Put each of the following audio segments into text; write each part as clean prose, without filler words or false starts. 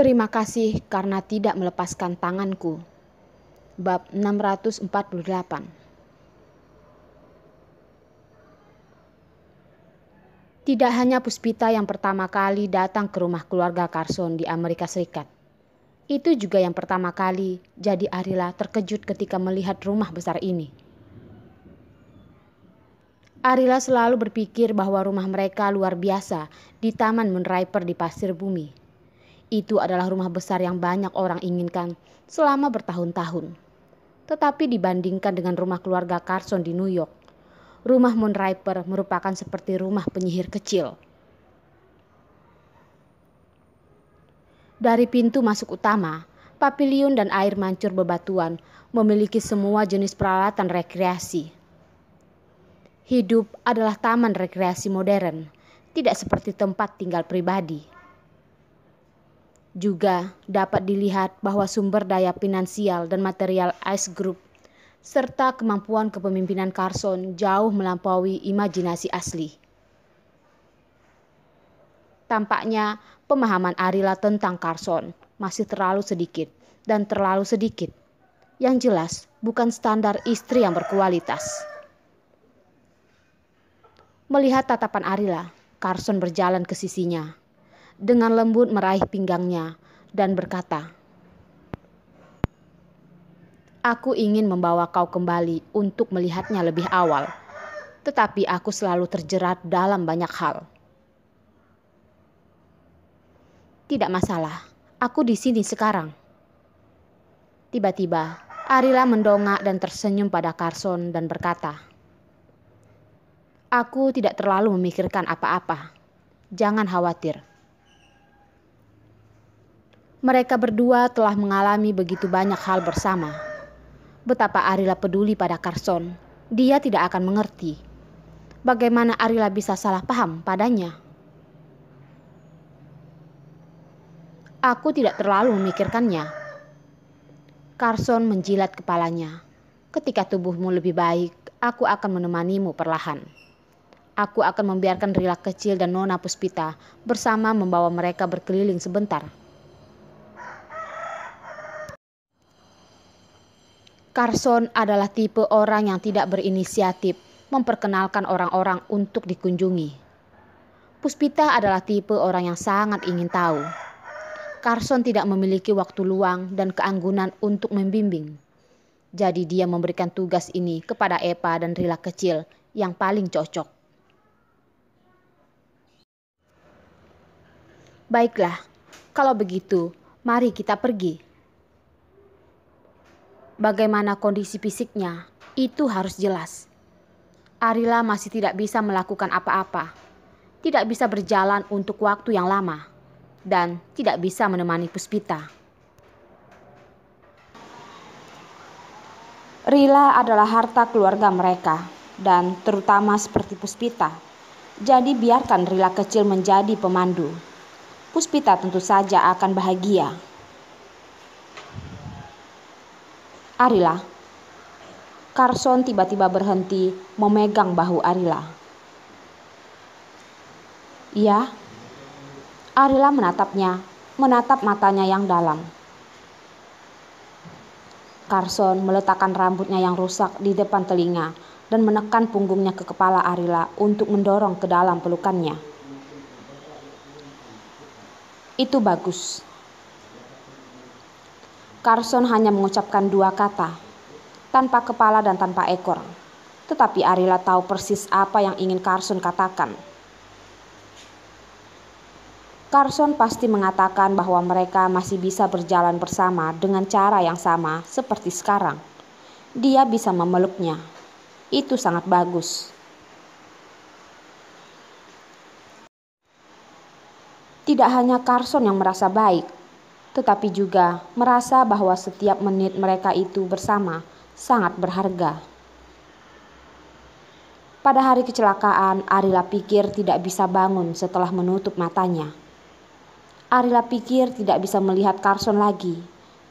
Terima kasih karena tidak melepaskan tanganku. Bab 648. Tidak hanya Puspita yang pertama kali datang ke rumah keluarga Carson di Amerika Serikat. Itu juga yang pertama kali jadi Arila terkejut ketika melihat rumah besar ini. Arila selalu berpikir bahwa rumah mereka luar biasa di Taman Moonriper di Pasir Bumi. Itu adalah rumah besar yang banyak orang inginkan selama bertahun-tahun. Tetapi dibandingkan dengan rumah keluarga Carson di New York, rumah Moonriper merupakan seperti rumah penyihir kecil. Dari pintu masuk utama, pavilion dan air mancur bebatuan memiliki semua jenis peralatan rekreasi. Hidup adalah taman rekreasi modern, tidak seperti tempat tinggal pribadi. Juga dapat dilihat bahwa sumber daya finansial dan material Ice Group serta kemampuan kepemimpinan Carson jauh melampaui imajinasi asli. Tampaknya pemahaman Arila tentang Carson masih terlalu sedikit dan terlalu sedikit. Yang jelas bukan standar istri yang berkualitas. Melihat tatapan Arila, Carson berjalan ke sisinya. Dengan lembut meraih pinggangnya dan berkata, "Aku ingin membawa kau kembali untuk melihatnya lebih awal, tetapi aku selalu terjerat dalam banyak hal." "Tidak masalah, aku di sini sekarang." Tiba-tiba, Arila mendongak dan tersenyum pada Carson dan berkata, "Aku tidak terlalu memikirkan apa-apa. Jangan khawatir." Mereka berdua telah mengalami begitu banyak hal bersama. Betapa Arila peduli pada Carson, dia tidak akan mengerti. Bagaimana Arila bisa salah paham padanya? "Aku tidak terlalu memikirkannya." Carson menjilat kepalanya. "Ketika tubuhmu lebih baik, aku akan menemanimu perlahan. Aku akan membiarkan Rila kecil dan Nona Puspita bersama membawa mereka berkeliling sebentar." Carson adalah tipe orang yang tidak berinisiatif memperkenalkan orang-orang untuk dikunjungi. Puspita adalah tipe orang yang sangat ingin tahu. Carson tidak memiliki waktu luang dan keanggunan untuk membimbing. Jadi dia memberikan tugas ini kepada Epa dan Rila kecil yang paling cocok. "Baiklah, kalau begitu, mari kita pergi." Bagaimana kondisi fisiknya, itu harus jelas. Arila masih tidak bisa melakukan apa-apa, tidak bisa berjalan untuk waktu yang lama, dan tidak bisa menemani Puspita. Rila adalah harta keluarga mereka, dan terutama seperti Puspita. Jadi biarkan Rila kecil menjadi pemandu. Puspita tentu saja akan bahagia. "Arila." Carson tiba-tiba berhenti memegang bahu Arila. "Ya." Arila menatap matanya yang dalam. Carson meletakkan rambutnya yang rusak di depan telinga dan menekan punggungnya ke kepala Arila untuk mendorong ke dalam pelukannya. "Itu bagus." Carson hanya mengucapkan dua kata, tanpa kepala dan tanpa ekor. Tetapi Arila tahu persis apa yang ingin Carson katakan. Carson pasti mengatakan bahwa mereka masih bisa berjalan bersama dengan cara yang sama seperti sekarang. Dia bisa memeluknya. Itu sangat bagus. Tidak hanya Carson yang merasa baik, tetapi juga merasa bahwa setiap menit mereka itu bersama sangat berharga. Pada hari kecelakaan, Arila pikir tidak bisa bangun setelah menutup matanya. Arila pikir tidak bisa melihat Carson lagi,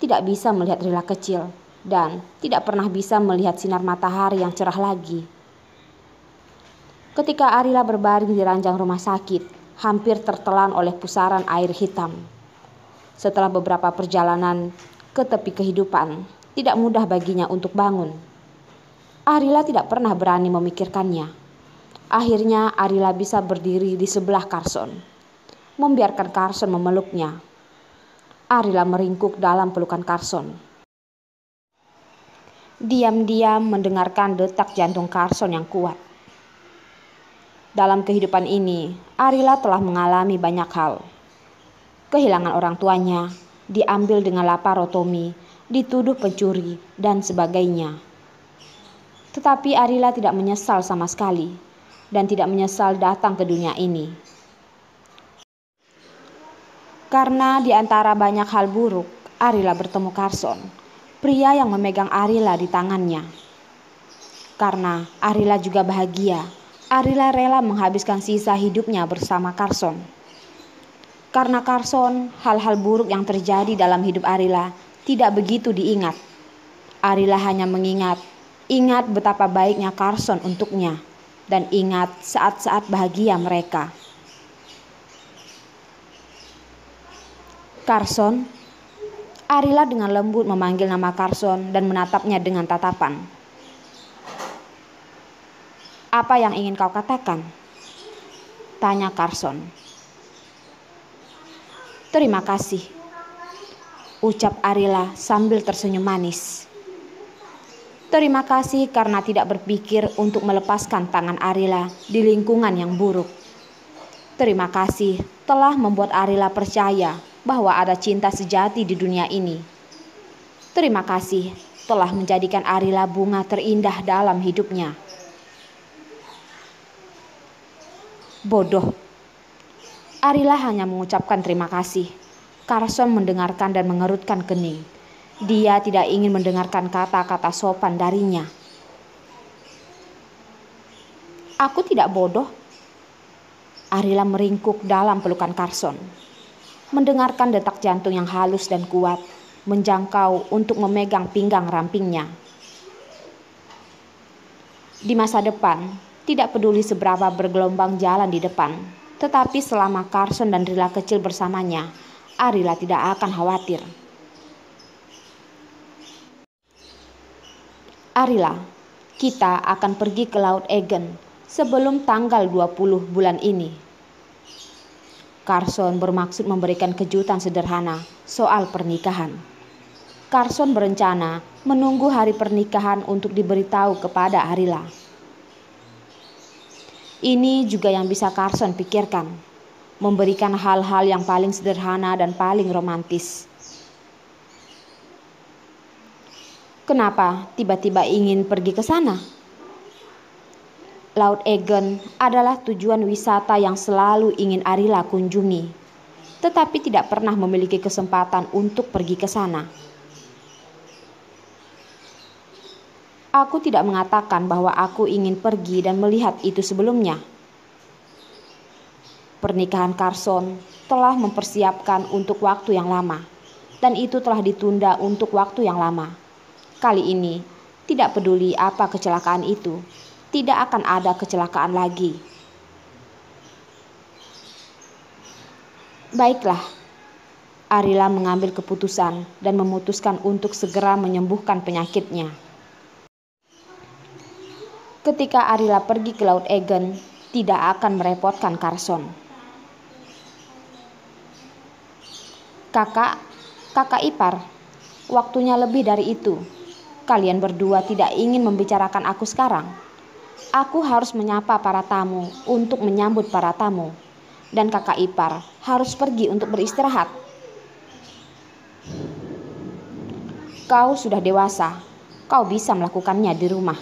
tidak bisa melihat Rila kecil, dan tidak pernah bisa melihat sinar matahari yang cerah lagi. Ketika Arila berbaring di ranjang rumah sakit, hampir tertelan oleh pusaran air hitam. Setelah beberapa perjalanan ke tepi kehidupan, tidak mudah baginya untuk bangun. Arila tidak pernah berani memikirkannya. Akhirnya Arila bisa berdiri di sebelah Carson, membiarkan Carson memeluknya. Arila meringkuk dalam pelukan Carson. Diam-diam mendengarkan detak jantung Carson yang kuat. Dalam kehidupan ini, Arila telah mengalami banyak hal. Kehilangan orang tuanya, diambil dengan laparotomi, dituduh pencuri, dan sebagainya. Tetapi Arila tidak menyesal sama sekali, dan tidak menyesal datang ke dunia ini. Karena di antara banyak hal buruk, Arila bertemu Carson, pria yang memegang Arila di tangannya. Karena Arila juga bahagia, Arila rela menghabiskan sisa hidupnya bersama Carson. Karena Carson, hal-hal buruk yang terjadi dalam hidup Arila tidak begitu diingat. Arila hanya ingat betapa baiknya Carson untuknya, dan ingat saat-saat bahagia mereka. Carson, Arila dengan lembut memanggil nama Carson dan menatapnya dengan tatapan. "Apa yang ingin kau katakan?" tanya Carson. "Terima kasih," ucap Arila sambil tersenyum manis. Terima kasih karena tidak berpikir untuk melepaskan tangan Arila di lingkungan yang buruk. Terima kasih telah membuat Arila percaya bahwa ada cinta sejati di dunia ini. Terima kasih telah menjadikan Arila bunga terindah dalam hidupnya. Bodoh. Arila hanya mengucapkan terima kasih. Carson mendengarkan dan mengerutkan kening. Dia tidak ingin mendengarkan kata-kata sopan darinya. "Aku tidak bodoh." Arila meringkuk dalam pelukan Carson, mendengarkan detak jantung yang halus dan kuat, menjangkau untuk memegang pinggang rampingnya. Di masa depan, tidak peduli seberapa bergelombang jalan di depan, tetapi selama Carson dan Rila kecil bersamanya, Arila tidak akan khawatir. "Arila, kita akan pergi ke Laut Egan sebelum tanggal 20 bulan ini." Carson bermaksud memberikan kejutan sederhana soal pernikahan. Carson berencana menunggu hari pernikahan untuk diberitahu kepada Arila. Ini juga yang bisa Carson pikirkan, memberikan hal-hal yang paling sederhana dan paling romantis. Kenapa tiba-tiba ingin pergi ke sana? Laut Egan adalah tujuan wisata yang selalu ingin Arila kunjungi, tetapi tidak pernah memiliki kesempatan untuk pergi ke sana. Aku tidak mengatakan bahwa aku ingin pergi dan melihat itu sebelumnya. Pernikahan Carson telah mempersiapkan untuk waktu yang lama, dan itu telah ditunda untuk waktu yang lama. Kali ini, tidak peduli apa kecelakaan itu, tidak akan ada kecelakaan lagi. Baiklah, Arila mengambil keputusan dan memutuskan untuk segera menyembuhkan penyakitnya. Ketika Arila pergi ke Laut Egan, tidak akan merepotkan Carson. Kakak ipar, waktunya lebih dari itu. Kalian berdua tidak ingin membicarakan aku sekarang. Aku harus menyapa para tamu untuk menyambut para tamu. Dan kakak ipar harus pergi untuk beristirahat. Kau sudah dewasa, kau bisa melakukannya di rumah,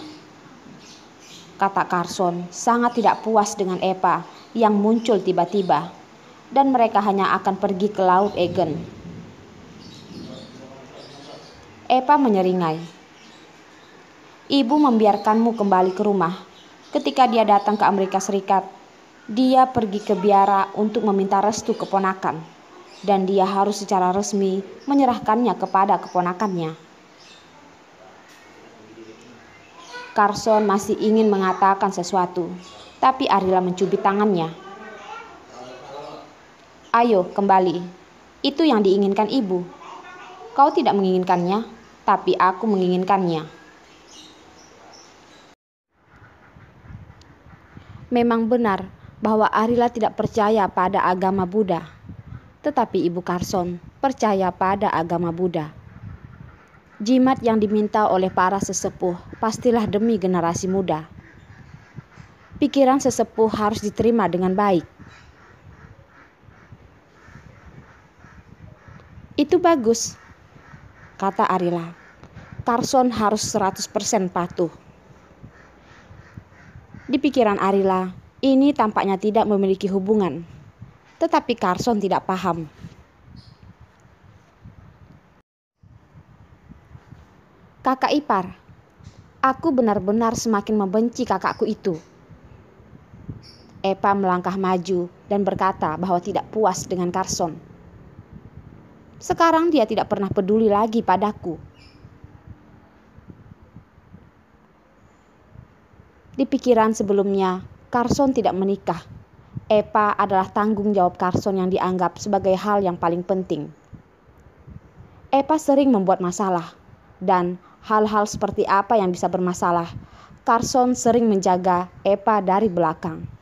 kata Carson sangat tidak puas dengan Eva yang muncul tiba-tiba, dan mereka hanya akan pergi ke Laut Egan. Eva menyeringai. "Ibu membiarkanmu kembali ke rumah. Ketika dia datang ke Amerika Serikat, dia pergi ke biara untuk meminta restu keponakan, dan dia harus secara resmi menyerahkannya kepada keponakannya." Carson masih ingin mengatakan sesuatu, tapi Arila mencubit tangannya. "Ayo kembali. Itu yang diinginkan ibu. Kau tidak menginginkannya, tapi aku menginginkannya. Memang benar bahwa Arila tidak percaya pada agama Buddha, tetapi Ibu Carson percaya pada agama Buddha. Jimat yang diminta oleh para sesepuh pastilah demi generasi muda. Pikiran sesepuh harus diterima dengan baik. Itu bagus, kata Arila. Carson harus 100% patuh. Di pikiran Arila, ini tampaknya tidak memiliki hubungan. Tetapi Carson tidak paham. Kakak ipar, aku benar-benar semakin membenci kakakku itu. Epa melangkah maju dan berkata bahwa tidak puas dengan Carson. Sekarang dia tidak pernah peduli lagi padaku. Di pikiran sebelumnya, Carson tidak menikah. Epa adalah tanggung jawab Carson yang dianggap sebagai hal yang paling penting. Epa sering membuat masalah, dan hal-hal seperti apa yang bisa bermasalah, Carson sering menjaga Epa dari belakang.